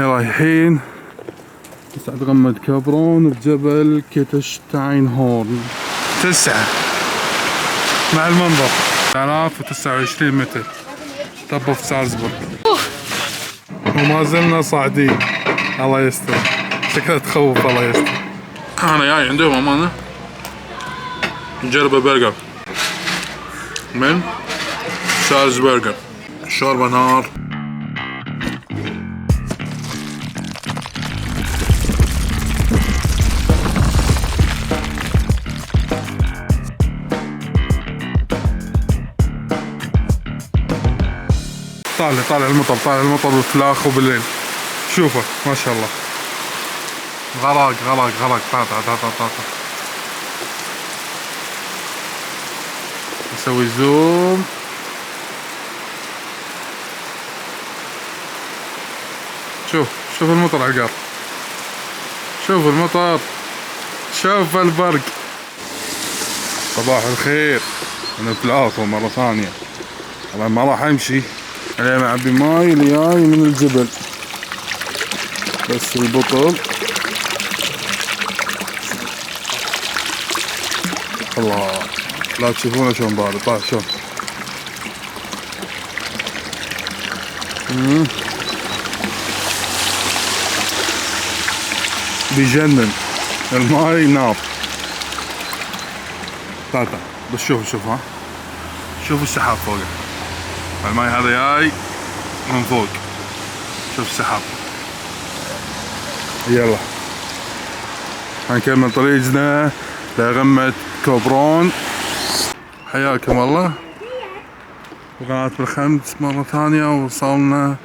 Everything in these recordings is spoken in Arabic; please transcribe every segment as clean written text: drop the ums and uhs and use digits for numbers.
رايحين نصعد قمة كبرون بجبل كيتشتاين هورن 9 مع المنظر 1029 متر توب اوف سالزبورغ. وما زلنا صاعدين. الله يستر، شكلها تخوف. الله يستر. انا جاي عندهم امانه نجرب برجر من سالزبورغ، شوربه نار. طالع المطر بالفلاخ وبالليل. شوفه ما شاء الله. غرق طاطا. نسوي زوم. شوف المطر عقار. شوف المطر، شوف البرق. صباح الخير. انا في العاصفة مرة ثانية. طبعا ما راح امشي، انا معبي ماي اللي جاي من الجبل، بس البطل الله لا تشوفونه شلون بارد. طيب شلون بيجنن الماي نار. تعال بس شوف ها، شوف السحاب فوقه. الماي هذا جاي من فوق. شوف السحاب. يلا هنكمل طريقنا لقمة كبرون. حياكم الله وقناة بالخمس مرة ثانية. وصلنا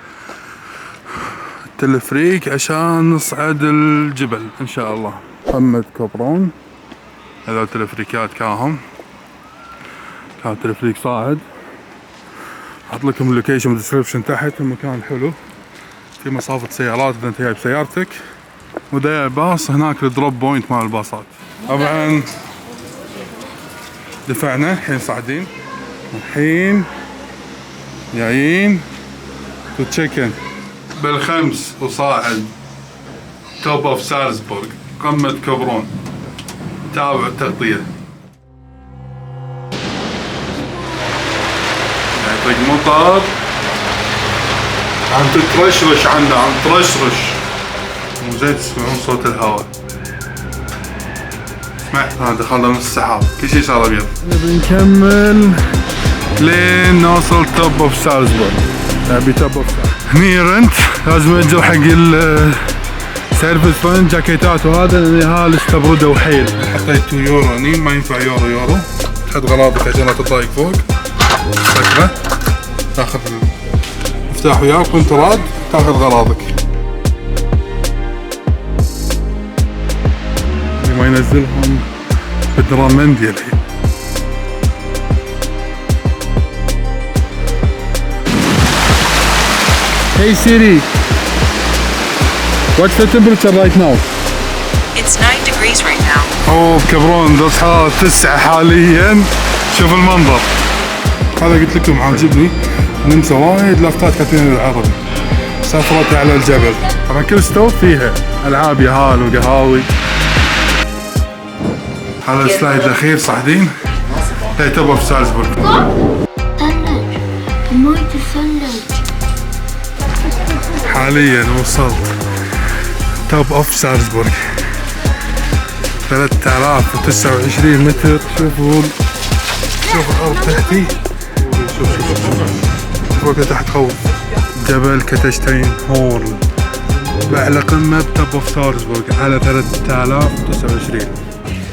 التلفريك عشان نصعد الجبل ان شاء الله. قمة كبرون هذول التلفريكات كان تلفريك صاعد. احط لكم اللوكيشن بالدسكربشن تحت. المكان حلو، في مصافة سيارات اذا انت جاي بسيارتك، وده باص هناك الدروب بوينت مال الباصات. طبعا دفعنا الحين صاعدين، الحين جايين تو تشيكن بالخمس وصاعد توب اوف سالزبورغ قمة كبرون. تابع التغطية. طريق مطر عم تترشرش عندها، عم ترشرش. مو زين تسمعون صوت الهواء. اسمع دخلنا من السحاب، كل شيء صار ابيض. بنكمل لين نوصل توب اوف سالزبورغ. نبي توب اوف هني رنت لازم اجر حق السيرفس رنت جاكيتات وهذا، لان هالس تبرده وحيل. حطيت 2 يورو هني، ما ينفع يورو. تحط غلاضك عشان لا تطايق فوق. سكرة تاخذ المفتاح وياك وانت راد تاخذ غراضك. اللي ما ينزلهم بالدرامندي الحين. Hey Siri, what's the temperature right now? It's 9 degrees right now. اوه بكبرون درجة حرارة 9 حاليا. شوف المنظر. هذا قلت لكم عاجبني، نمسى وايد لافتات كاتبين بالعربي. سفرة على الجبل. طبعا كل ستوب فيها العاب يهال وقهاوي. هذا السلايد الاخير صاعدين توب اوف سالزبورغ. حاليا وصلت توب اوف سالزبورغ 3029 متر. شوف الارض تحتي. شوف فوق تحت خوف. جبل كيتشتاين هورن باعلى قمة بتوب اوف سالزبورغ على 3029.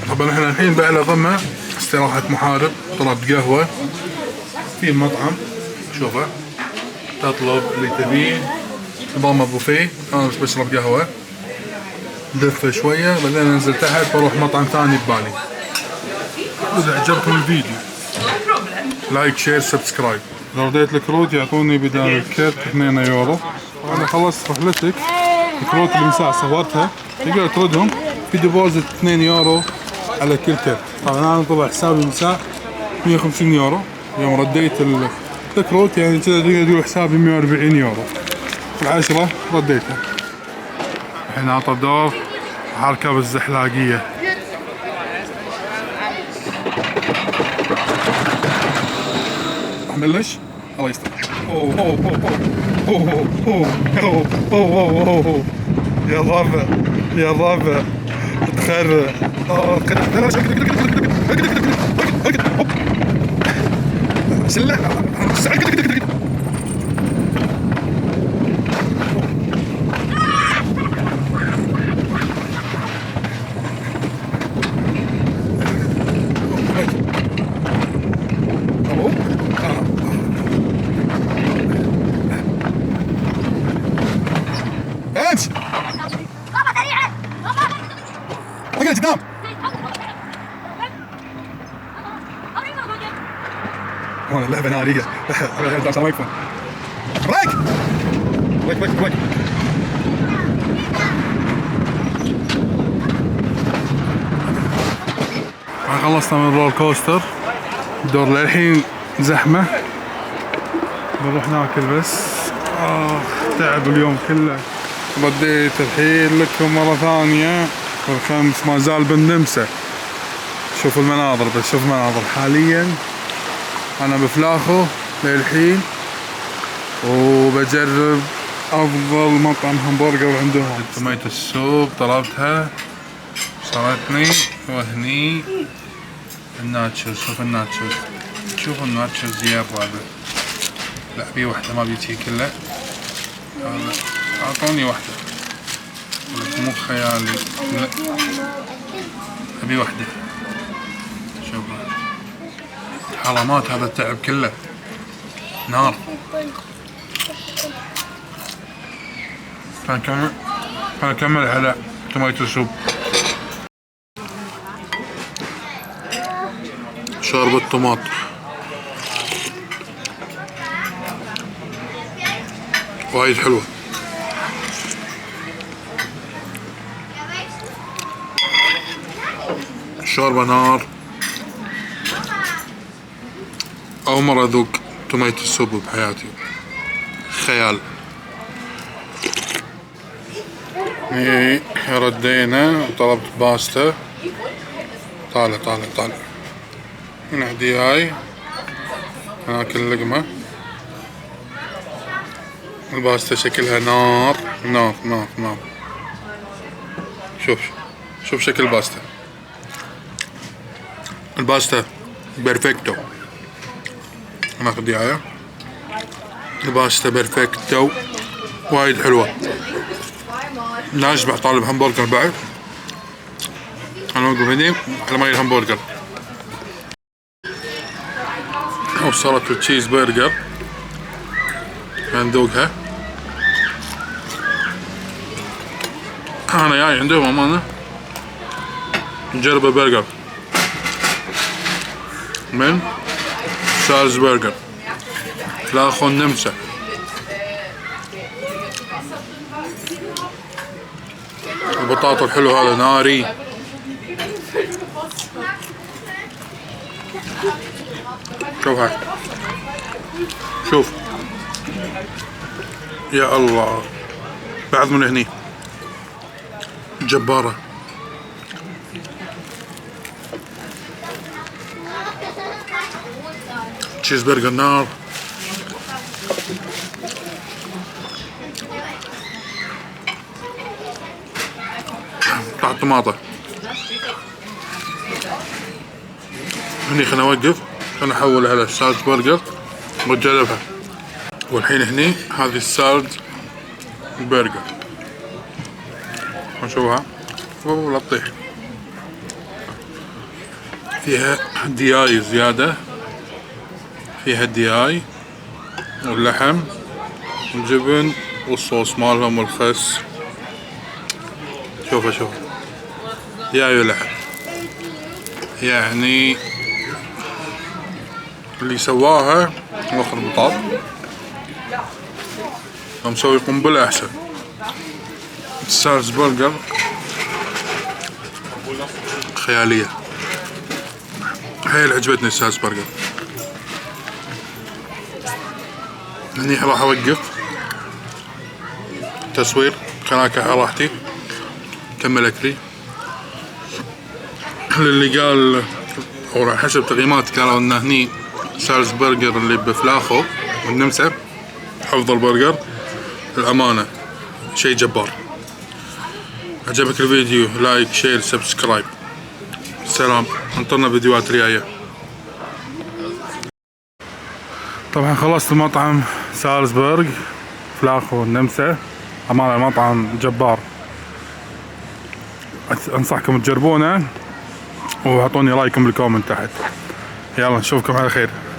طبعا احنا الحين باعلى قمة استراحة محارب. طلبت قهوة في مطعم، شوفه تطلب اللي تبيه. نظام بوفيه. انا بس بشرب قهوة دفة شوية، بعدين انزل تحت بروح مطعم ثاني ببالي. اذا عجبكم الفيديو لايك شير سبسكرايب. اذا رديت الكروت يعطوني بدال الكرت 2 يورو. انا خلصت رحلتك، الكروت اللي من ساعة صورتها تقدر تردهم في ديبوزيت 2 يورو على كل كرت. طبعا انا طلع حسابي من ساعة 150 يورو يوم رديت الكروت، يعني كذا تقدر تقول حسابي 140 يورو. العشرة رديتها. الحين عطى دور حركة بالزحلاقية. اعمل ليش؟ الله يستر. يا ضابع يا ضابع تخرع. قدام هون اللعبة نارية. السلام عليكم. بريك بريك بريك بريك. خلصنا من الرول كوستر. الدور للحين زحمة. بنروح ناكل بس. تعب اليوم كله. رديت الحين لكم مرة ثانية. والخمس ما زال بالنمسا. شوفوا المناظر بس شوف المناظر. حاليا انا بفلاخو للحين وبجرب افضل مطعم همبرجر عندهم. توميتو السوب طلبتها صارتني. وهني الناتشوز. شوف الناتشوز. شوفوا الناتشوز يا الرابع. لا بي واحدة ما بيجي كله. اعطوني واحدة مو خيالي. لا ابي واحدة. شوف حرامات هذا التعب كله نار. فنكمل على توميتو سوب. شوربة طماط وايد حلوة. شوربة نار. أول مرة أذوق توميتو سوب بحياتي. خيال. ردينا وطلبت باستا. طالع طالع طالع. من عندي هاي ناكل لقمة. الباستا شكلها نار نار نار نار. شوف شكل الباستا. الباستا بيرفكتو. ناخذ دياية. الباستا بيرفكتو وايد حلوة. لا اشبع طالب همبرجر بعد. انا اوقف هني على ماي الهمبرجر. وصلت التشيز برجر نذوقها. انا جاي عندهم امانة نجرب برجر من سالز برجر فلاخو النمسا. البطاطا الحلو هذا ناري. شوف هاي. شوف يا الله بعد من هني جبارة. تشيز برجر نار. قطع طماطة. هني خلنا اوقف. خلنا احول على سالز برجر واجربها. والحين هني هذه السالز برجر. نشوفها. لا تطيح. فيها دياي زيادة. فيها دياي واللحم والجبن والصوص مالهم والخس. شوف دياي ولحم. يعني اللي سواها مخر بطاط مسوي قنبلة احسن. السالز برجر خيالية. حيل عجبتني السالز برجر. هني راح اوقف تصوير. خلنا اكل على راحتي. كمل اكلي. اللي قال او حسب تقييمات قالوا ان هني سالز برجر اللي بفلاخو والنمسا افضل برجر. الامانة شيء جبار. عجبك الفيديو لايك شير سبسكرايب. سلام، انطرنا فيديوهات رياية. طبعا خلصت المطعم سالزبورغ فلاخو النمسا. امانة مطعم جبار، انصحكم تجربونه واعطوني رايكم بالكومنت تحت. يلا نشوفكم على خير.